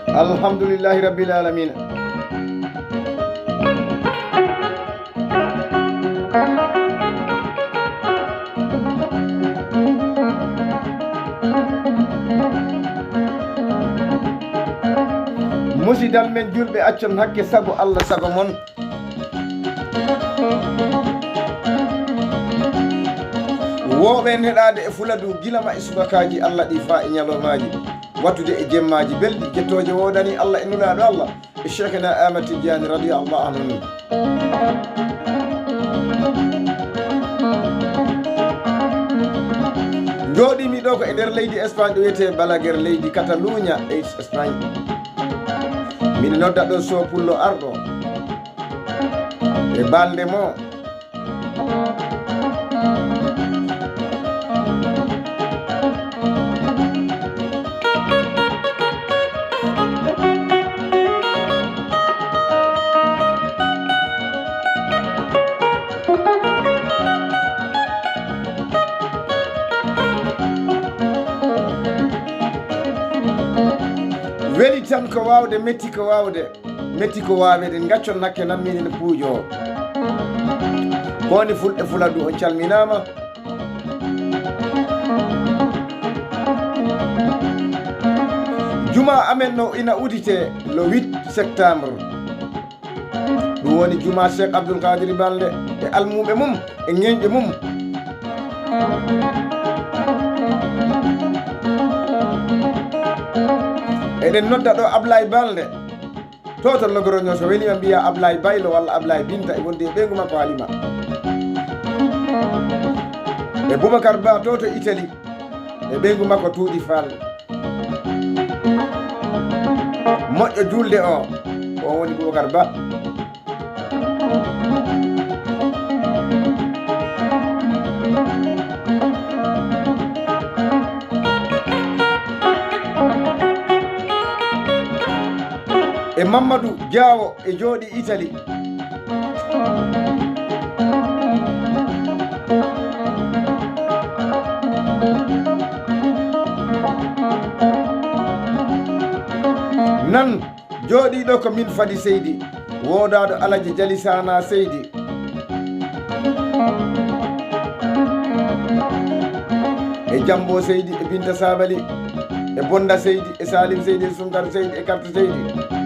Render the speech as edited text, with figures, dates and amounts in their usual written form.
alhamdulillahi rabbil alamin. musidal men julɓe accon hakke sago Allah sago mon. woɓe en heɗade e fuladu gilama e subakaji Allah ɗi fa e ñalomaji wattude e jemmaji belɗi jettoje wodani Allah e nulaɗo Allah e cheikhna Ahmad Tidiane radiallahu anhu. joɗimi ɗo ko e nder leydi Espagne ɗo wiyete Balaguer leydi Catalunya e Espagne. min nodda ɗo so pullo arɗo e balde mo weli tan ko wawde metti ko wawde metti ko wawede gaccon hakke namminen puujo koni fulɓe fuladu on calminama. juma amen no ina udite le 8 septembre ɗum woni juma Cheikh Abdoul Kadir Balde e almuɓe mum e ñeñƴe mum. eɗen nodda ɗo Ablaye Balde to to Logroño, so welima mbiya Ablaye Baylo walla Ablaye Binta e wonde e ɓeygu makko Halima e Boubacar Ba to Italie e ɓeygu makko Tuuɗi Fall. moƴƴo julde o woni Boubacar Ba. e Mamadou Diawo e jooɗi Italie. nan jooɗiɗo ko min Fadi Seydi wodaɗo Alaji Jali Sana Seydi. e Jambo Seydi e Binta Sabali e Bonda Seydi e Salim Seydi e Sungar Seydi e Karta Seydi.